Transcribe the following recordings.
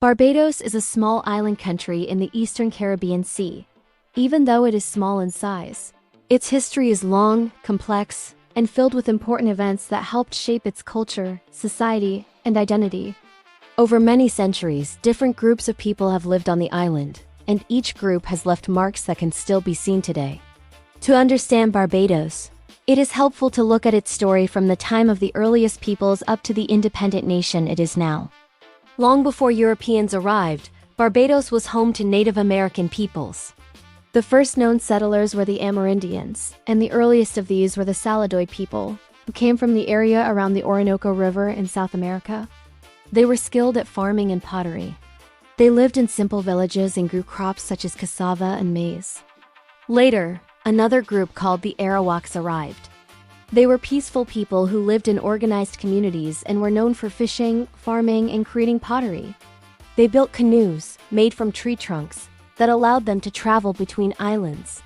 Barbados is a small island country in the eastern Caribbean Sea. Even though it is small in size, its history is long, complex, and filled with important events that helped shape its culture, society, and identity. Over many centuries, different groups of people have lived on the island, and each group has left marks that can still be seen today. To understand Barbados, it is helpful to look at its story from the time of the earliest peoples up to the independent nation it is now. Long before Europeans arrived, Barbados was home to Native American peoples. The first known settlers were the Amerindians, and the earliest of these were the Saladoy people, who came from the area around the Orinoco River in South America. They were skilled at farming and pottery. They lived in simple villages and grew crops such as cassava and maize. Later, another group called the Arawaks arrived. They were peaceful people who lived in organized communities and were known for fishing, farming, and creating pottery. They built canoes, made from tree trunks, that allowed them to travel between islands.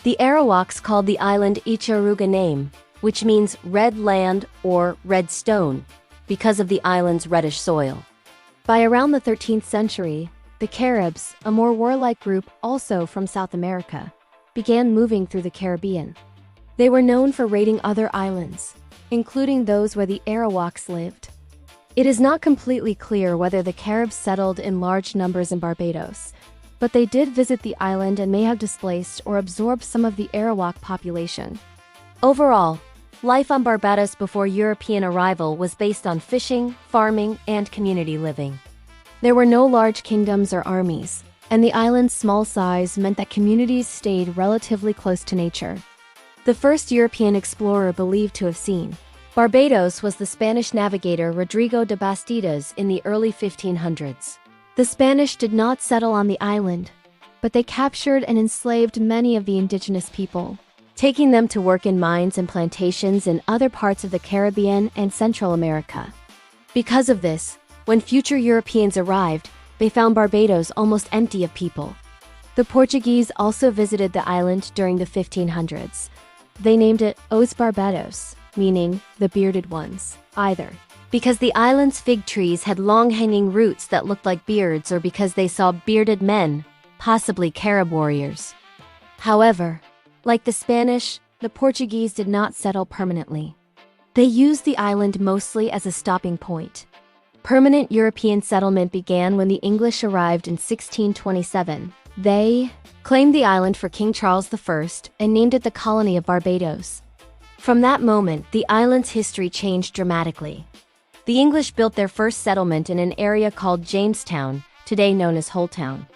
The Arawaks called the island Icharuga name, which means red land or red stone, because of the island's reddish soil. By around the 13th century, the Caribs, a more warlike group also from South America, began moving through the Caribbean. They were known for raiding other islands, including those where the Arawaks lived. It is not completely clear whether the Caribs settled in large numbers in Barbados, but they did visit the island and may have displaced or absorbed some of the Arawak population. Overall, life on Barbados before European arrival was based on fishing, farming, and community living. There were no large kingdoms or armies, and the island's small size meant that communities stayed relatively close to nature. The first European explorer believed to have seen Barbados was the Spanish navigator Rodrigo de Bastidas in the early 1500s. The Spanish did not settle on the island, but they captured and enslaved many of the indigenous people, taking them to work in mines and plantations in other parts of the Caribbean and Central America. Because of this, when future Europeans arrived, they found Barbados almost empty of people. The Portuguese also visited the island during the 1500s. They named it Os Barbados, meaning the bearded ones, either because the island's fig trees had long-hanging roots that looked like beards or because they saw bearded men, possibly Carib warriors. However, like the Spanish, the Portuguese did not settle permanently. They used the island mostly as a stopping point. Permanent European settlement began when the English arrived in 1627. They claimed the island for King Charles I and named it the colony of Barbados. From that moment, the island's history changed dramatically. The English built their first settlement in an area called Jamestown, today known as Holetown.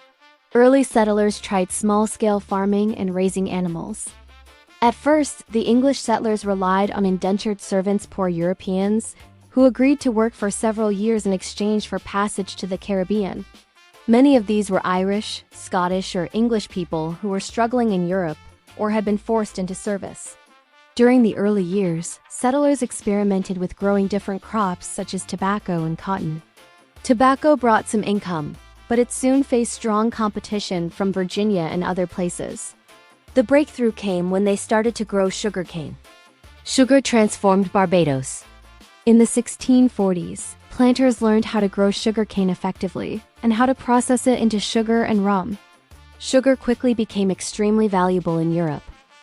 Early settlers tried small-scale farming and raising animals. At first, the English settlers relied on indentured servants, poor Europeans, who agreed to work for several years in exchange for passage to the Caribbean. Many of these were Irish, Scottish, or English people who were struggling in Europe or had been forced into service. During the early years, settlers experimented with growing different crops such as tobacco and cotton. Tobacco brought some income, but it soon faced strong competition from Virginia and other places. The breakthrough came when they started to grow sugarcane. Sugar transformed Barbados. In the 1640s, planters learned how to grow sugarcane effectively and how to process it into sugar and rum. Sugar quickly became extremely valuable in Europe,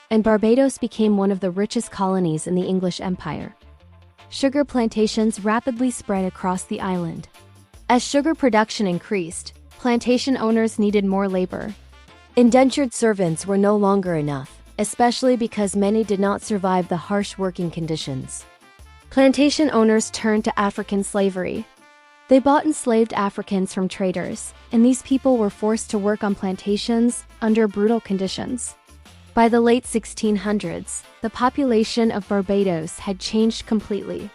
and Barbados became one of the richest colonies in the English Empire. Sugar plantations rapidly spread across the island. As sugar production increased, plantation owners needed more labor. Indentured servants were no longer enough, especially because many did not survive the harsh working conditions. Plantation owners turned to African slavery. They bought enslaved Africans from traders, and these people were forced to work on plantations under brutal conditions. By the late 1600s, the population of Barbados had changed completely.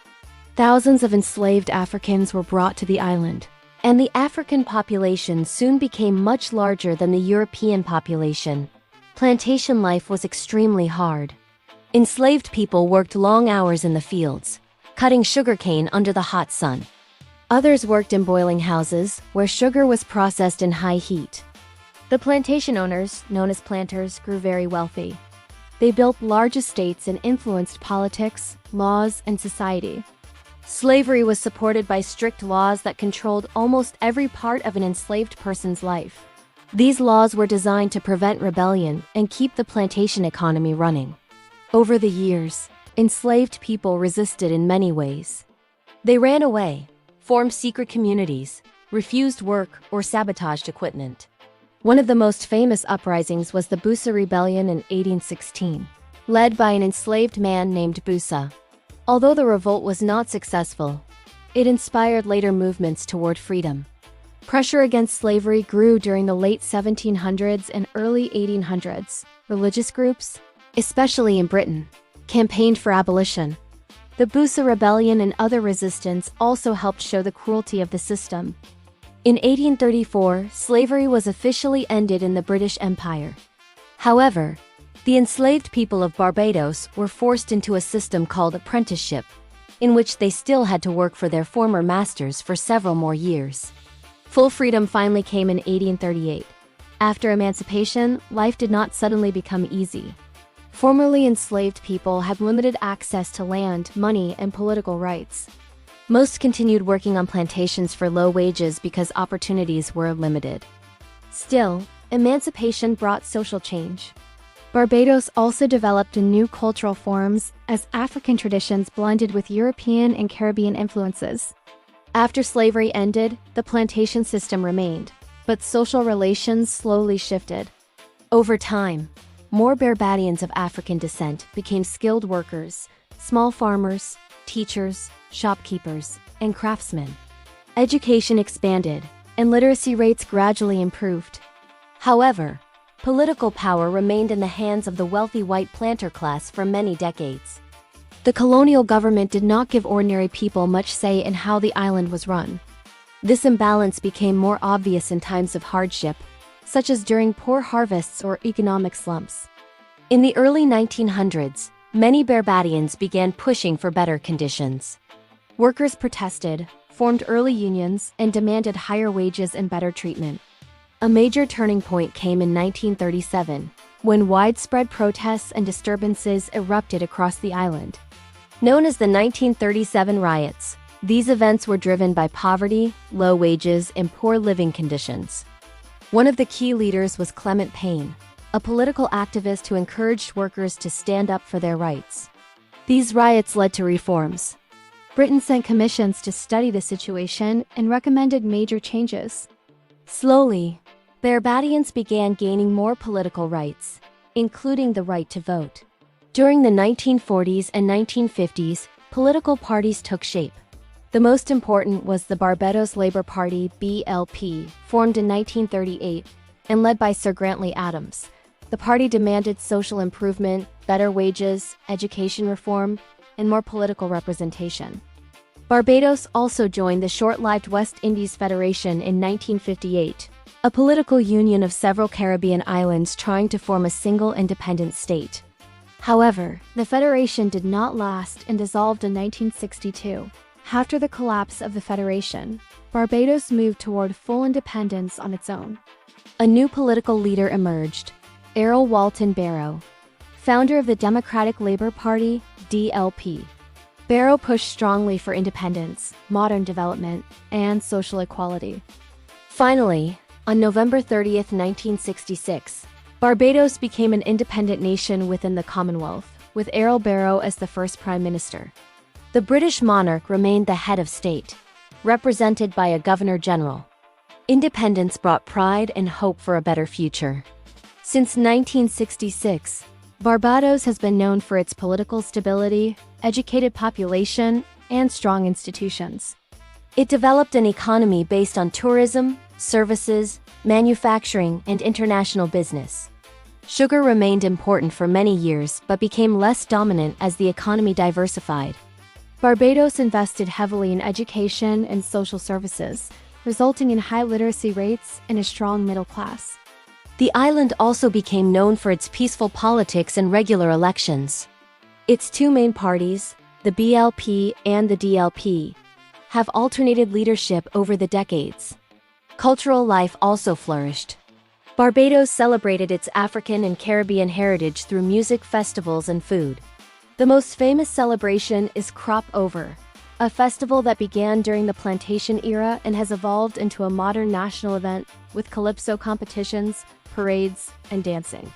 Thousands of enslaved Africans were brought to the island, and the African population soon became much larger than the European population. Plantation life was extremely hard. Enslaved people worked long hours in the fields, cutting sugarcane under the hot sun. Others worked in boiling houses, where sugar was processed in high heat. The plantation owners, known as planters, grew very wealthy. They built large estates and influenced politics, laws, and society. Slavery was supported by strict laws that controlled almost every part of an enslaved person's life. These laws were designed to prevent rebellion and keep the plantation economy running. Over the years, enslaved people resisted in many ways. They ran away, formed secret communities, refused work, or sabotaged equipment. One of the most famous uprisings was the Busa Rebellion in 1816, led by an enslaved man named Busa. Although the revolt was not successful, it inspired later movements toward freedom. Pressure against slavery grew during the late 1700s and early 1800s. Religious groups, especially in Britain, campaigned for abolition. The Busa Rebellion and other resistance also helped show the cruelty of the system. In 1834, slavery was officially ended in the British Empire. However, the enslaved people of Barbados were forced into a system called apprenticeship, in which they still had to work for their former masters for several more years. Full freedom finally came in 1838. After emancipation, life did not suddenly become easy. Formerly enslaved people had limited access to land, money, and political rights. Most continued working on plantations for low wages because opportunities were limited. Still, emancipation brought social change. Barbados also developed new cultural forms as African traditions blended with European and Caribbean influences. After slavery ended, the plantation system remained, but social relations slowly shifted. Over time, more Barbadians of African descent became skilled workers, small farmers, teachers, shopkeepers, and craftsmen. Education expanded, and literacy rates gradually improved. However, political power remained in the hands of the wealthy white planter class for many decades. The colonial government did not give ordinary people much say in how the island was run. This imbalance became more obvious in times of hardship, such as during poor harvests or economic slumps. In the early 1900s, many Barbadians began pushing for better conditions. Workers protested, formed early unions, and demanded higher wages and better treatment. A major turning point came in 1937, when widespread protests and disturbances erupted across the island. Known as the 1937 riots, these events were driven by poverty, low wages, and poor living conditions. One of the key leaders was Clement Paine, a political activist who encouraged workers to stand up for their rights. These riots led to reforms. Britain sent commissions to study the situation and recommended major changes. Slowly, Barbadians began gaining more political rights, including the right to vote. During the 1940s and 1950s, political parties took shape. The most important was the Barbados Labour Party (BLP), formed in 1938 and led by Sir Grantley Adams. The party demanded social improvement, better wages, education reform, and more political representation. Barbados also joined the short-lived West Indies Federation in 1958, a political union of several Caribbean islands trying to form a single independent state. However, the federation did not last and dissolved in 1962. After the collapse of the federation, Barbados moved toward full independence on its own. A new political leader emerged, Errol Walton Barrow, founder of the Democratic Labour Party (DLP). Barrow pushed strongly for independence, modern development, and social equality. Finally, on November 30, 1966, Barbados became an independent nation within the Commonwealth, with Errol Barrow as the first Prime Minister. The British monarch remained the head of state, represented by a Governor-General. Independence brought pride and hope for a better future. Since 1966, Barbados has been known for its political stability, educated population, and strong institutions. It developed an economy based on tourism, services, manufacturing, and international business. Sugar remained important for many years but became less dominant as the economy diversified. Barbados invested heavily in education and social services, resulting in high literacy rates and a strong middle class. The island also became known for its peaceful politics and regular elections. Its two main parties, the BLP and the DLP, have alternated leadership over the decades. Cultural life also flourished. Barbados celebrated its African and Caribbean heritage through music festivals and food. The most famous celebration is Crop Over, a festival that began during the plantation era and has evolved into a modern national event with calypso competitions, parades, and dancing.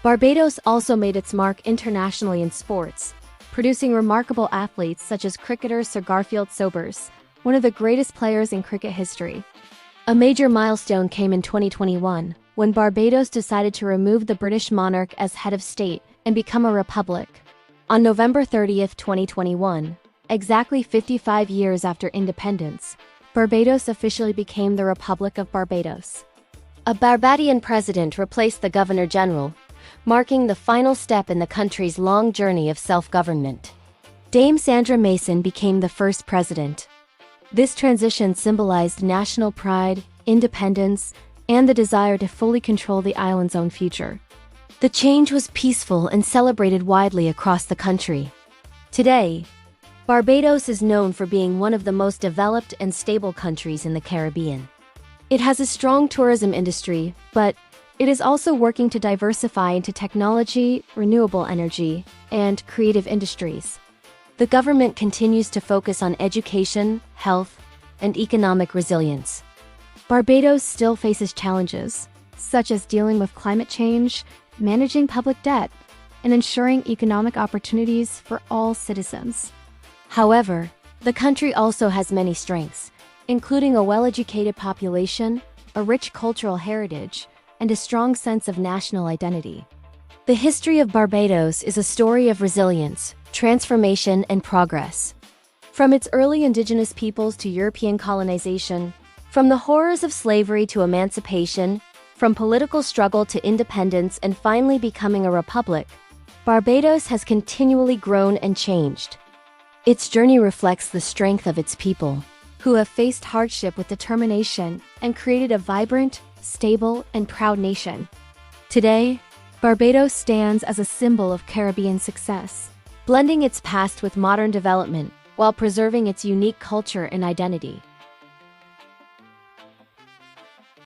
Barbados also made its mark internationally in sports, producing remarkable athletes such as cricketer Sir Garfield Sobers, one of the greatest players in cricket history. A major milestone came in 2021, when Barbados decided to remove the British monarch as head of state and become a republic. On November 30, 2021, exactly 55 years after independence, Barbados officially became the Republic of Barbados. A Barbadian president replaced the Governor-General, marking the final step in the country's long journey of self-government. Dame Sandra Mason became the first president. This transition symbolized national pride, independence, and the desire to fully control the island's own future. The change was peaceful and celebrated widely across the country. Today, Barbados is known for being one of the most developed and stable countries in the Caribbean. It has a strong tourism industry, but it is also working to diversify into technology, renewable energy, and creative industries. The government continues to focus on education, health, and economic resilience. Barbados still faces challenges, such as dealing with climate change, managing public debt, and ensuring economic opportunities for all citizens. However, the country also has many strengths, including a well-educated population, a rich cultural heritage, and a strong sense of national identity. The history of Barbados is a story of resilience, transformation, and progress. From its early indigenous peoples to European colonization, from the horrors of slavery to emancipation, from political struggle to independence and finally becoming a republic, Barbados has continually grown and changed. Its journey reflects the strength of its people, who have faced hardship with determination and created a vibrant, stable, and proud nation. Today, Barbados stands as a symbol of Caribbean success, blending its past with modern development while preserving its unique culture and identity.